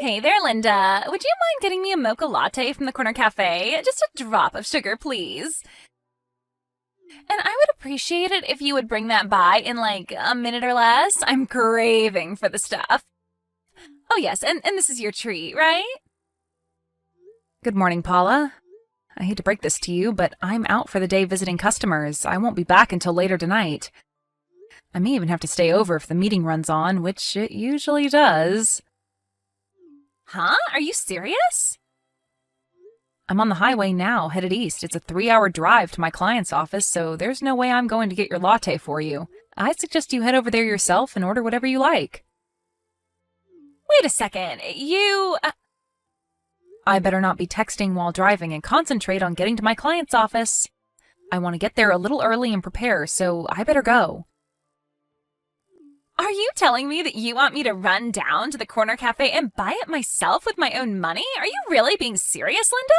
Hey there, Linda. Would you mind getting me a mocha latte from the corner cafe? Just a drop of sugar, please. And I would appreciate it if you would bring that by in like a minute or less. I'm craving for the stuff. Oh, yes, and this is your treat, right? Good morning, Paula. I hate to break this to you, but I'm out for the day visiting customers. I won't be back until later tonight. I may even have to stay over if the meeting runs on, which it usually does. Huh? Are you serious? I'm on the highway now, headed east. It's a 3-hour drive to my client's office, so there's no way I'm going to get your latte for you. I suggest you head over there yourself and order whatever you like. Wait a second. I better not be texting while driving and concentrate on getting to my client's office. I want to get there a little early and prepare, so I better go. Are you telling me that you want me to run down to the corner cafe and buy it myself with my own money? Are you really being serious, Linda?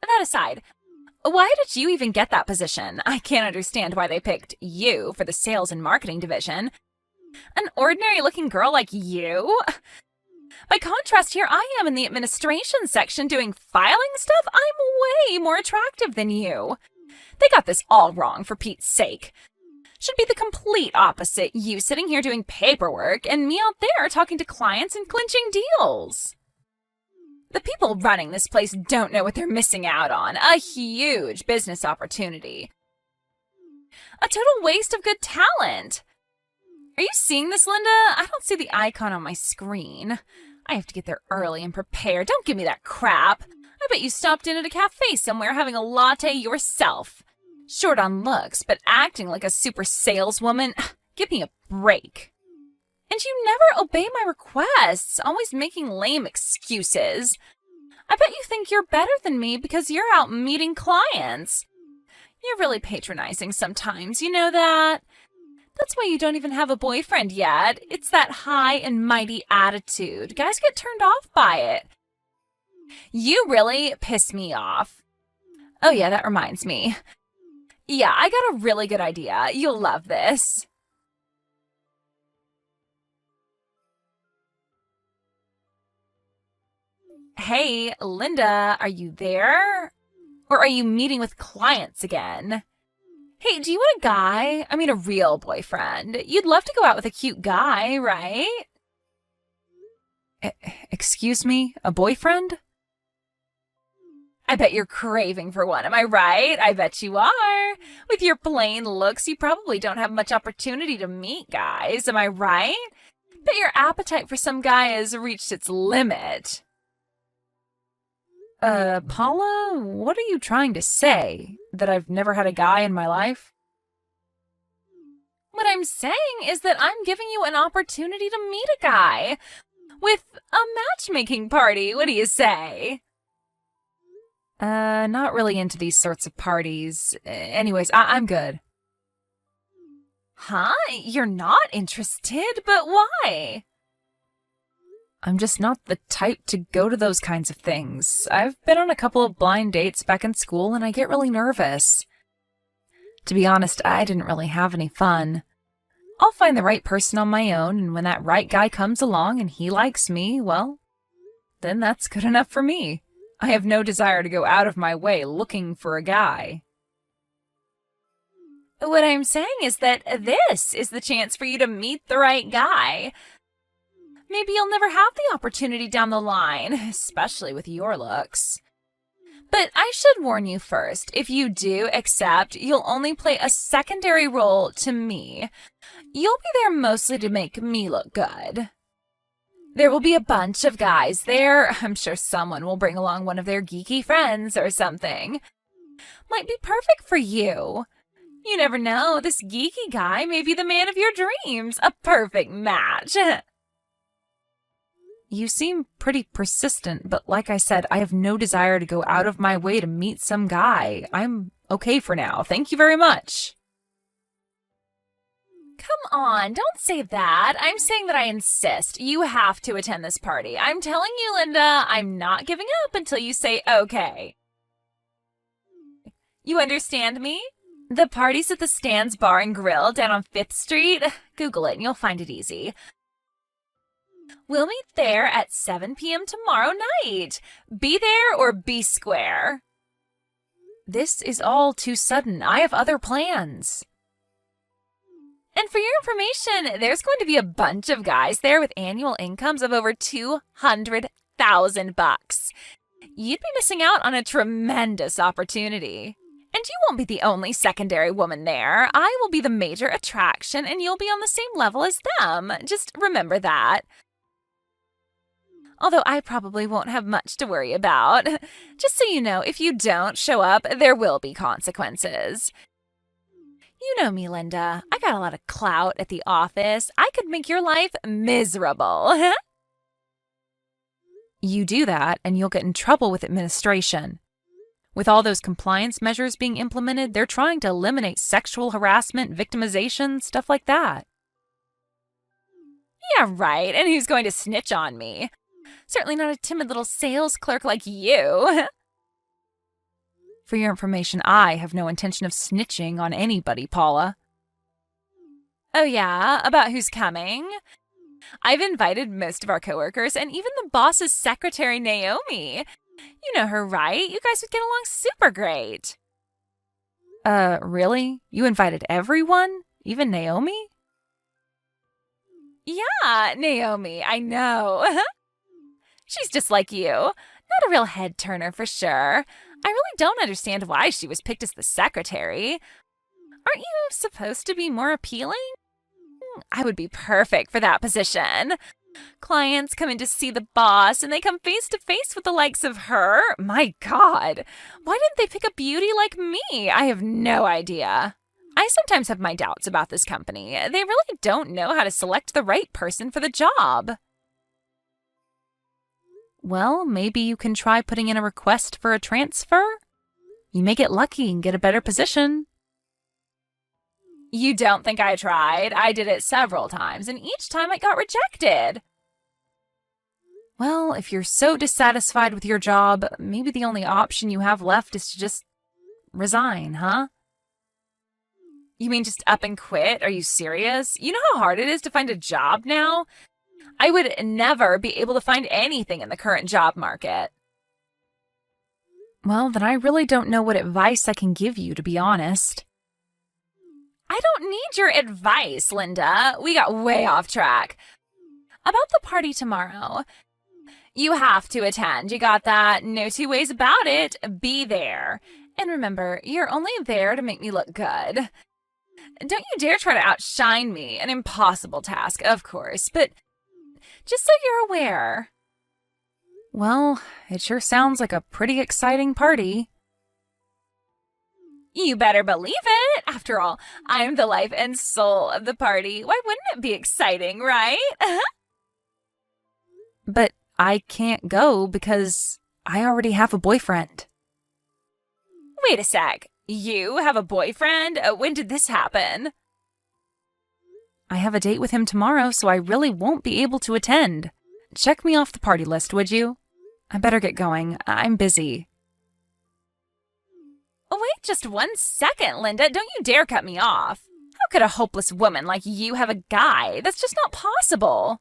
That aside, why did you even get that position? I can't understand why they picked you for the sales and marketing division. An ordinary-looking girl like you? By contrast, here I am in the administration section doing filing stuff. I'm way more attractive than you. They got this all wrong, for Pete's sake. Should be the complete opposite. You sitting here doing paperwork and me out there talking to clients and clinching deals. The people running this place don't know what they're missing out on. A huge business opportunity. A total waste of good talent. Are you seeing this, Linda? I don't see the icon on my screen. I have to get there early and prepare. Don't give me that crap. I bet you stopped in at a cafe somewhere having a latte yourself. Short on looks, but acting like a super saleswoman. Give me a break. And you never obey my requests, always making lame excuses. I bet you think you're better than me because you're out meeting clients. You're really patronizing sometimes, you know that? That's why you don't even have a boyfriend yet. It's that high and mighty attitude. Guys get turned off by it. You really piss me off. Oh yeah, that reminds me. Yeah, I got a really good idea. You'll love this. Hey, Linda, are you there? Or are you meeting with clients again? Hey, do you want a guy? I mean, a real boyfriend. You'd love to go out with a cute guy, right? Excuse me? A boyfriend? I bet you're craving for one, am I right? I bet you are. With your plain looks, you probably don't have much opportunity to meet guys, am I right? Bet your appetite for some guy has reached its limit. Paula, what are you trying to say? That I've never had a guy in my life? What I'm saying is that I'm giving you an opportunity to meet a guy. With a matchmaking party, what do you say? Not really into these sorts of parties. Anyways, I'm good. Huh? You're not interested? But why? I'm just not the type to go to those kinds of things. I've been on a couple of blind dates back in school and I get really nervous. To be honest, I didn't really have any fun. I'll find the right person on my own, and when that right guy comes along and he likes me, well, then that's good enough for me. I have no desire to go out of my way looking for a guy. What I'm saying is that this is the chance for you to meet the right guy. Maybe you'll never have the opportunity down the line, especially with your looks. But I should warn you first, if you do accept, you'll only play a secondary role to me. You'll be there mostly to make me look good. There will be a bunch of guys there. I'm sure someone will bring along one of their geeky friends or something. Might be perfect for you. You never know, this geeky guy may be the man of your dreams. A perfect match. You seem pretty persistent, but like I said, I have no desire to go out of my way to meet some guy. I'm okay for now. Thank you very much. Come on, don't say that. I'm saying that I insist. You have to attend this party. I'm telling you, Linda, I'm not giving up until you say okay. You understand me? The party's at the Stan's Bar and Grill down on 5th Street. Google it and you'll find it easy. We'll meet there at 7 p.m. tomorrow night. Be there or be square. This is all too sudden. I have other plans. And for your information, there's going to be a bunch of guys there with annual incomes of over $200,000. You'd be missing out on a tremendous opportunity. And you won't be the only secondary woman there. I will be the major attraction, and you'll be on the same level as them. Just remember that. Although I probably won't have much to worry about. Just so you know, if you don't show up, there will be consequences. You know me, Linda. I got a lot of clout at the office. I could make your life miserable. You do that, and you'll get in trouble with administration. With all those compliance measures being implemented, they're trying to eliminate sexual harassment, victimization, stuff like that. Yeah, right. And who's going to snitch on me? Certainly not a timid little sales clerk like you. For your information, I have no intention of snitching on anybody, Paula. Oh yeah? About who's coming? I've invited most of our coworkers and even the boss's secretary, Naomi. You know her, right? You guys would get along super great. Really? You invited everyone? Even Naomi? Yeah, Naomi, I know. She's just like you. Not a real head-turner for sure. I really don't understand why she was picked as the secretary. Aren't you supposed to be more appealing? I would be perfect for that position. Clients come in to see the boss, and they come face to face with the likes of her. My God, why didn't they pick a beauty like me? I have no idea. I sometimes have my doubts about this company. They really don't know how to select the right person for the job. Well, maybe you can try putting in a request for a transfer? You may get lucky and get a better position. You don't think I tried? I did it several times, and each time I got rejected. Well, if you're so dissatisfied with your job, maybe the only option you have left is to just resign, huh? You mean just up and quit? Are you serious? You know how hard it is to find a job now? I would never be able to find anything in the current job market. Well, then I really don't know what advice I can give you, to be honest. I don't need your advice, Linda. We got way off track. About the party tomorrow. You have to attend. You got that? No two ways about it. Be there. And remember, you're only there to make me look good. Don't you dare try to outshine me. An impossible task, of course, but just so you're aware. Well, it sure sounds like a pretty exciting party. You better believe it. After all, I'm the life and soul of the party. Why wouldn't it be exciting, right? But I can't go because I already have a boyfriend. Wait a sec. You have a boyfriend? When did this happen? I have a date with him tomorrow, so I really won't be able to attend. Check me off the party list, would you? I better get going. I'm busy. Wait just 1 second, Linda. Don't you dare cut me off. How could a hopeless woman like you have a guy? That's just not possible.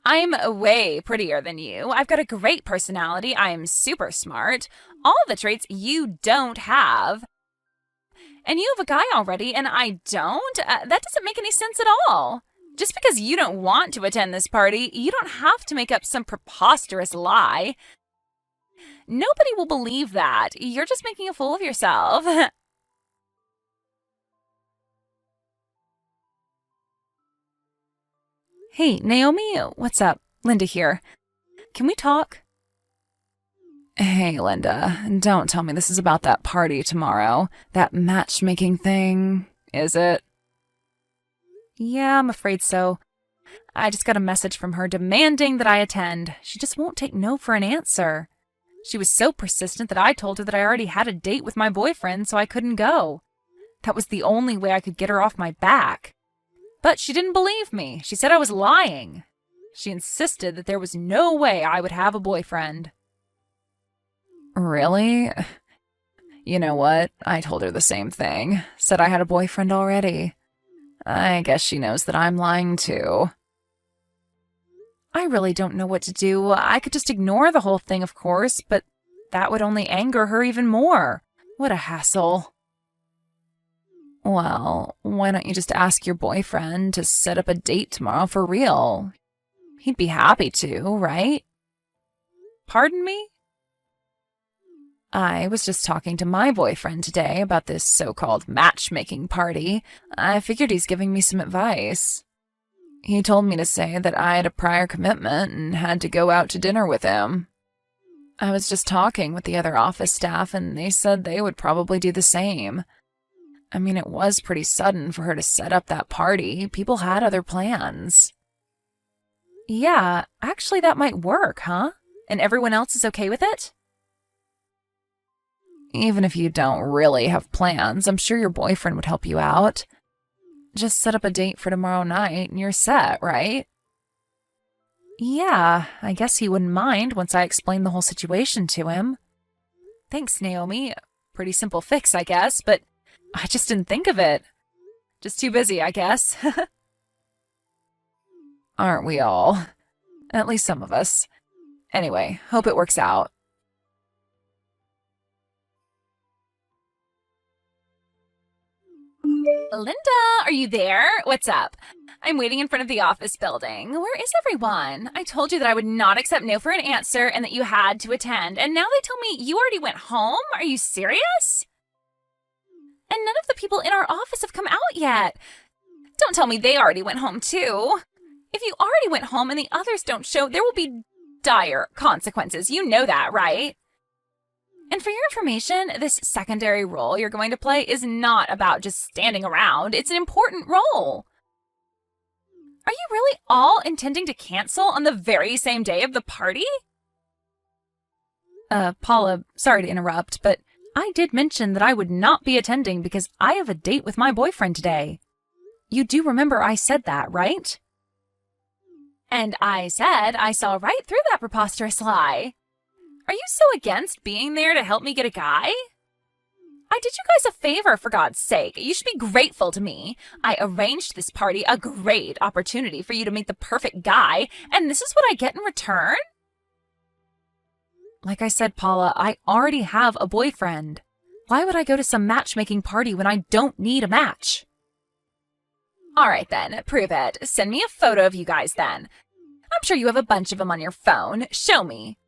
I'm way prettier than you. I've got a great personality. I'm super smart. All the traits you don't have. And you have a guy already, and I don't? That doesn't make any sense at all. Just because you don't want to attend this party, you don't have to make up some preposterous lie. Nobody will believe that. You're just making a fool of yourself. Hey, Naomi, what's up? Linda here. Can we talk? Hey, Linda, don't tell me this is about that party tomorrow. That matchmaking thing, is it? Yeah, I'm afraid so. I just got a message from her demanding that I attend. She just won't take no for an answer. She was so persistent that I told her that I already had a date with my boyfriend, so I couldn't go. That was the only way I could get her off my back. But she didn't believe me. She said I was lying. She insisted that there was no way I would have a boyfriend. Really? You know what? I told her the same thing. Said I had a boyfriend already. I guess she knows that I'm lying too. I really don't know what to do. I could just ignore the whole thing, of course, but that would only anger her even more. What a hassle. Well, why don't you just ask your boyfriend to set up a date tomorrow for real? He'd be happy to, right? Pardon me? I was just talking to my boyfriend today about this so-called matchmaking party. I figured he's giving me some advice. He told me to say that I had a prior commitment and had to go out to dinner with him. I was just talking with the other office staff, and they said they would probably do the same. I mean, it was pretty sudden for her to set up that party. People had other plans. Yeah, actually that might work, huh? And everyone else is okay with it? Even if you don't really have plans, I'm sure your boyfriend would help you out. Just set up a date for tomorrow night and you're set, right? Yeah, I guess he wouldn't mind once I explained the whole situation to him. Thanks, Naomi. Pretty simple fix, I guess, but I just didn't think of it. Just too busy, I guess. Aren't we all? At least some of us. Anyway, hope it works out. Linda, are you there? What's up? I'm waiting in front of the office building. Where is everyone? I told you that I would not accept no for an answer and that you had to attend, and now they tell me you already went home? Are you serious? And none of the people in our office have come out yet. Don't tell me they already went home too. If you already went home and the others don't show, there will be dire consequences. You know that, right? And for your information, this secondary role you're going to play is not about just standing around. It's an important role. Are you really all intending to cancel on the very same day of the party? Paula, sorry to interrupt, but I did mention that I would not be attending because I have a date with my boyfriend today. You do remember I said that, right? And I said I saw right through that preposterous lie. Are you so against being there to help me get a guy? I did you guys a favor, for God's sake. You should be grateful to me. I arranged this party, a great opportunity for you to meet the perfect guy, and this is what I get in return? Like I said, Paula, I already have a boyfriend. Why would I go to some matchmaking party when I don't need a match? All right then, prove it. Send me a photo of you guys then. I'm sure you have a bunch of them on your phone. Show me.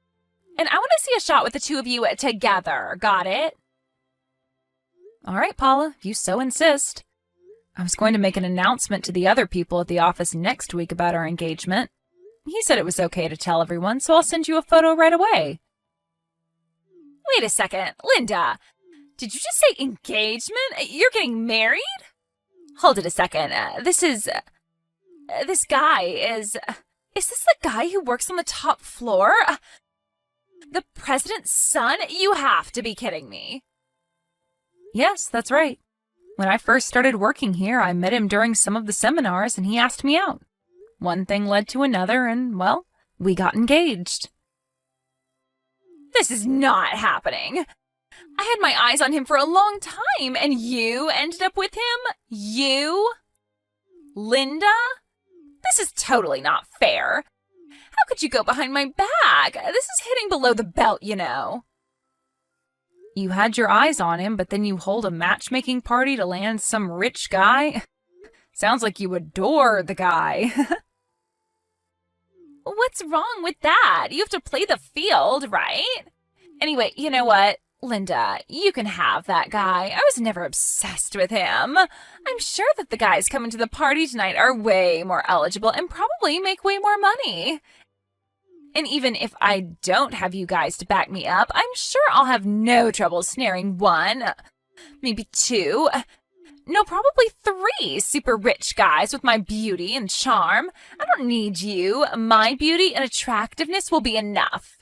And I want to see a shot with the two of you together. Got it? All right, Paula, if you so insist. I was going to make an announcement to the other people at the office next week about our engagement. He said it was okay to tell everyone, so I'll send you a photo right away. Wait a second, Linda. Did you just say engagement? You're getting married? Hold it a second. This guy is this the guy who works on the top floor? The president's son? You have to be kidding me. Yes, that's right. When I first started working here, I met him during some of the seminars and he asked me out. One thing led to another and, well, we got engaged. This is not happening. I had my eyes on him for a long time and you ended up with him? You? Linda? This is totally not fair. How could you go behind my back? This is hitting below the belt, you know. You had your eyes on him, but then you hold a matchmaking party to land some rich guy? Sounds like you adore the guy. What's wrong with that? You have to play the field, right? Anyway, you know what? Linda, you can have that guy. I was never obsessed with him. I'm sure that the guys coming to the party tonight are way more eligible and probably make way more money. And even if I don't have you guys to back me up, I'm sure I'll have no trouble snaring one, maybe two, no, probably three super rich guys with my beauty and charm. I don't need you. My beauty and attractiveness will be enough.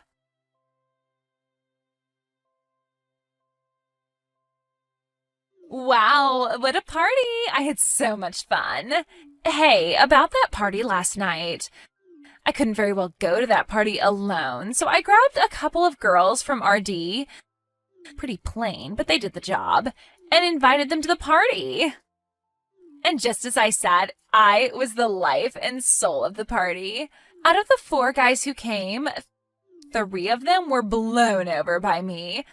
Wow, what a party! I had so much fun. Hey, about that party last night. I couldn't very well go to that party alone, so I grabbed a couple of girls from RD, pretty plain, but they did the job, and invited them to the party. And just as I said, I was the life and soul of the party. Out of the 4 guys who came, 3 of them were blown over by me.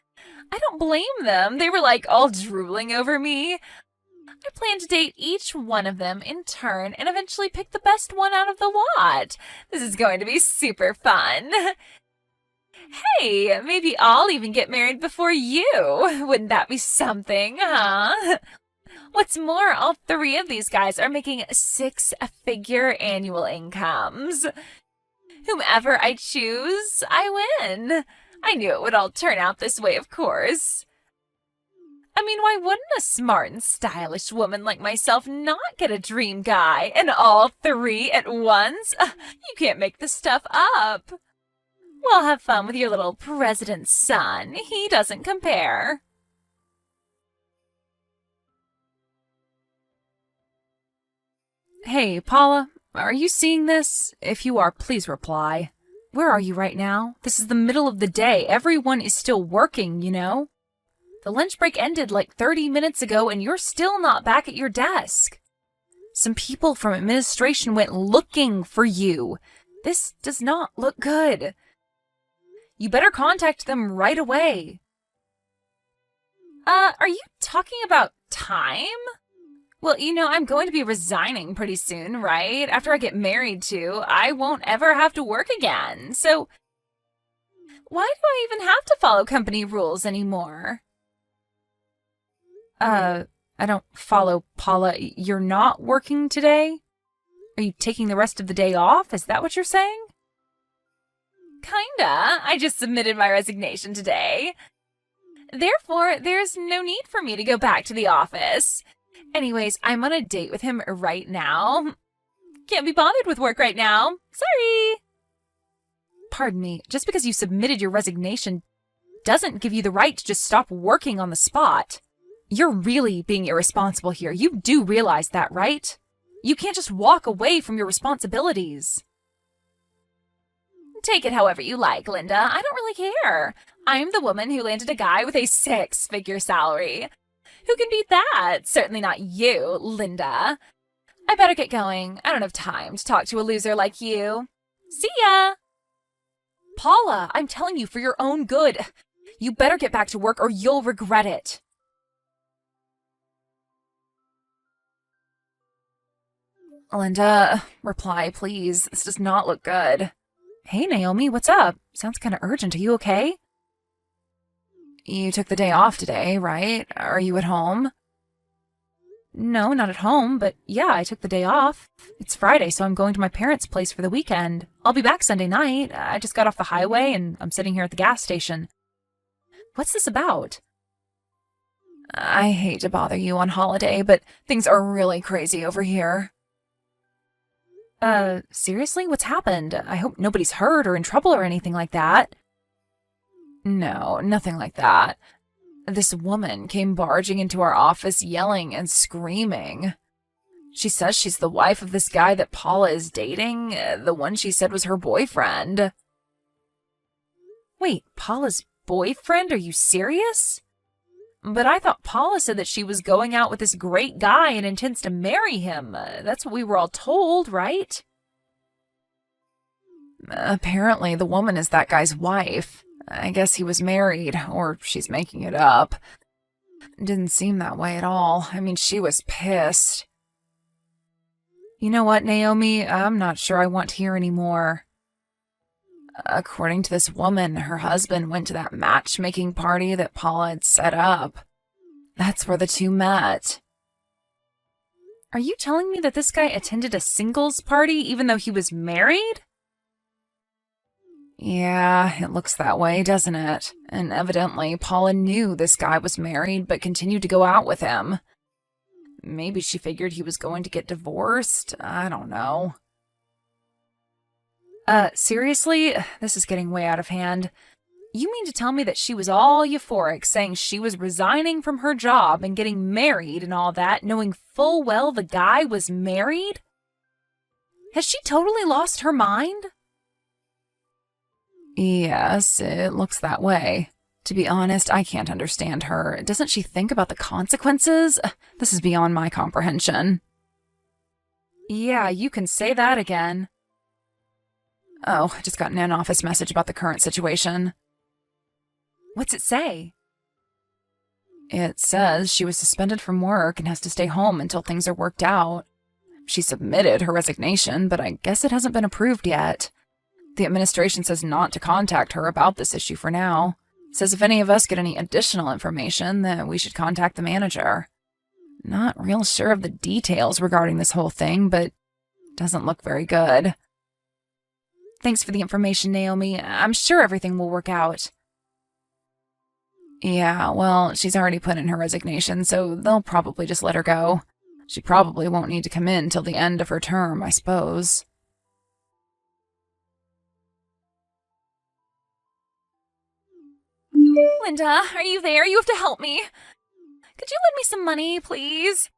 I don't blame them. They were like all drooling over me. I plan to date each one of them in turn and eventually pick the best one out of the lot. This is going to be super fun. Hey, maybe I'll even get married before you. Wouldn't that be something, huh? What's more, all 3 of these guys are making 6-figure annual incomes. Whomever I choose, I win. I knew it would all turn out this way, of course. I mean, why wouldn't a smart and stylish woman like myself not get a dream guy, and all 3 at once? You can't make this stuff up. Well, have fun with your little president's son. He doesn't compare. Hey, Paula, are you seeing this? If you are, please reply. Where are you right now? This is the middle of the day. Everyone is still working, you know? The lunch break ended like 30 minutes ago and you're still not back at your desk. Some people from administration went looking for you. This does not look good. You better contact them right away. Are you talking about time? Well, I'm going to be resigning pretty soon, right? After I get married too, I won't ever have to work again. So why do I even have to follow company rules anymore? I don't follow, Paula. You're not working today? Are you taking the rest of the day off? Is that what you're saying? Kinda. I just submitted my resignation today. Therefore, there's no need for me to go back to the office. Anyways, I'm on a date with him right now. Can't be bothered with work right now. Sorry. Pardon me, just because you submitted your resignation doesn't give you the right to just stop working on the spot. You're really being irresponsible here. You do realize that, right? You can't just walk away from your responsibilities. Take it however you like, Linda. I don't really care. I'm the woman who landed a guy with a 6-figure salary. Who can beat that? Certainly not you, Linda. I better get going. I don't have time to talk to a loser like you. See ya! Paula, I'm telling you for your own good. You better get back to work or you'll regret it. Linda, reply, please. This does not look good. Hey, Naomi, what's up? Sounds kind of urgent. Are you okay? You took the day off today, right? Are you at home? No, not at home, but yeah, I took the day off. It's Friday, so I'm going to my parents' place for the weekend. I'll be back Sunday night. I just got off the highway and I'm sitting here at the gas station. What's this about? I hate to bother you on holiday, but things are really crazy over here. Seriously? What's happened? I hope nobody's hurt or in trouble or anything like that. No, nothing like that. This woman came barging into our office yelling and screaming. She says she's the wife of this guy that Paula is dating, the one she said was her boyfriend. Wait, Paula's boyfriend? Are you serious? But I thought Paula said that she was going out with this great guy and intends to marry him. That's what we were all told, right? Apparently, the woman is that guy's wife. I guess he was married, or she's making it up. Didn't seem that way at all. I mean, she was pissed. You know what, Naomi? I'm not sure I want to hear any more. According to this woman, her husband went to that matchmaking party that Paula had set up. That's where the two met. Are you telling me that this guy attended a singles party even though he was married? Yeah, it looks that way, doesn't it? And evidently, Paula knew this guy was married but continued to go out with him. Maybe she figured he was going to get divorced. I don't know. Seriously? This is getting way out of hand. You mean to tell me that she was all euphoric, saying she was resigning from her job and getting married and all that, knowing full well the guy was married? Has she totally lost her mind? Yes, it looks that way. To be honest, I can't understand her. Doesn't she think about the consequences? This is beyond my comprehension. Yeah, you can say that again. Oh, I just got an in-office message about the current situation. What's it say? It says she was suspended from work and has to stay home until things are worked out. She submitted her resignation, but I guess it hasn't been approved yet. The administration says not to contact her about this issue for now. Says if any of us get any additional information, that we should contact the manager. Not real sure of the details regarding this whole thing, but doesn't look very good. Thanks for the information, Naomi. I'm sure everything will work out. Yeah, well, she's already put in her resignation, so they'll probably just let her go. She probably won't need to come in till the end of her term, I suppose. Linda, are you there? You have to help me. Could you lend me some money, please?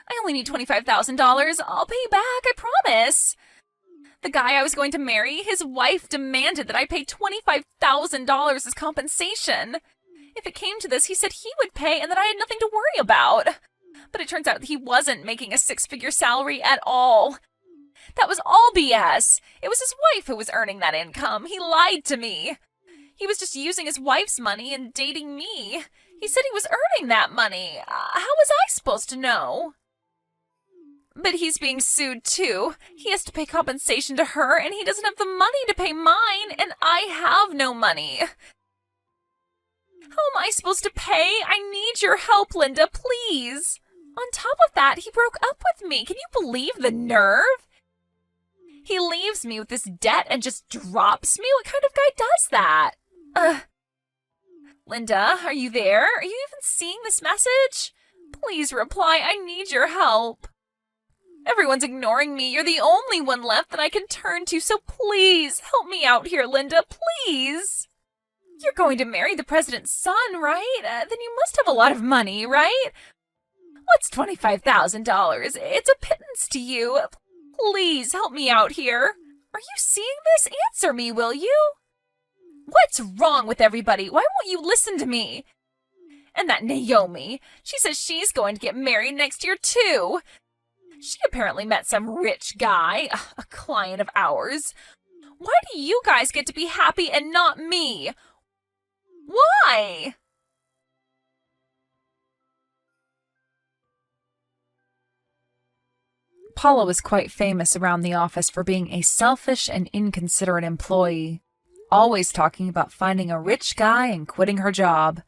I only need $25,000. I'll pay you back, I promise. The guy I was going to marry, his wife demanded that I pay $25,000 as compensation. If it came to this, he said he would pay and that I had nothing to worry about. But it turns out that he wasn't making a six-figure salary at all. That was all BS. It was his wife who was earning that income. He lied to me. He was just using his wife's money and dating me. He said he was earning that money. How was I supposed to know? But he's being sued too. He has to pay compensation to her, and he doesn't have the money to pay mine, and I have no money. How am I supposed to pay? I need your help, Linda, please. On top of that, he broke up with me. Can you believe the nerve? He leaves me with this debt and just drops me? What kind of guy does that? Linda, are you there? Are you even seeing this message? Please reply. I need your help. Everyone's ignoring me. You're the only one left that I can turn to, so please help me out here, Linda, please. You're going to marry the president's son, right? Then you must have a lot of money, right? What's $25,000? It's a pittance to you. Please help me out here. Are you seeing this? Answer me, will you? What's wrong with everybody? Why won't you listen to me? And that Naomi, she says she's going to get married next year, too. She apparently met some rich guy, a client of ours. Why do you guys get to be happy and not me? Why? Paula was quite famous around the office for being a selfish and inconsiderate employee, always talking about finding a rich guy and quitting her job.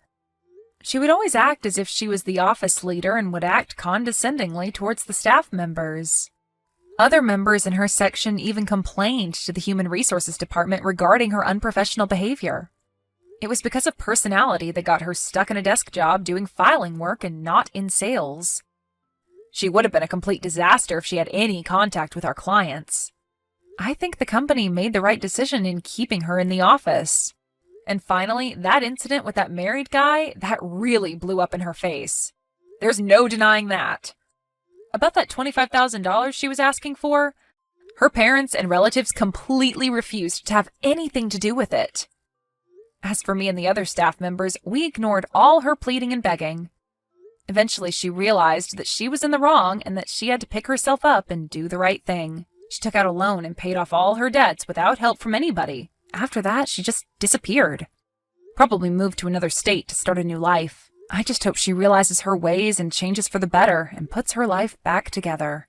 She would always act as if she was the office leader and would act condescendingly towards the staff members. Other members in her section even complained to the Human Resources Department regarding her unprofessional behavior. It was because of personality that got her stuck in a desk job doing filing work and not in sales. She would have been a complete disaster if she had any contact with our clients. I think the company made the right decision in keeping her in the office. And finally, that incident with that married guy, that really blew up in her face. There's no denying that. About that $25,000 she was asking for, her parents and relatives completely refused to have anything to do with it. As for me and the other staff members, we ignored all her pleading and begging. Eventually, she realized that she was in the wrong and that she had to pick herself up and do the right thing. She took out a loan and paid off all her debts without help from anybody. After that, she just disappeared. Probably moved to another state to start a new life. I just hope she realizes her ways and changes for the better and puts her life back together.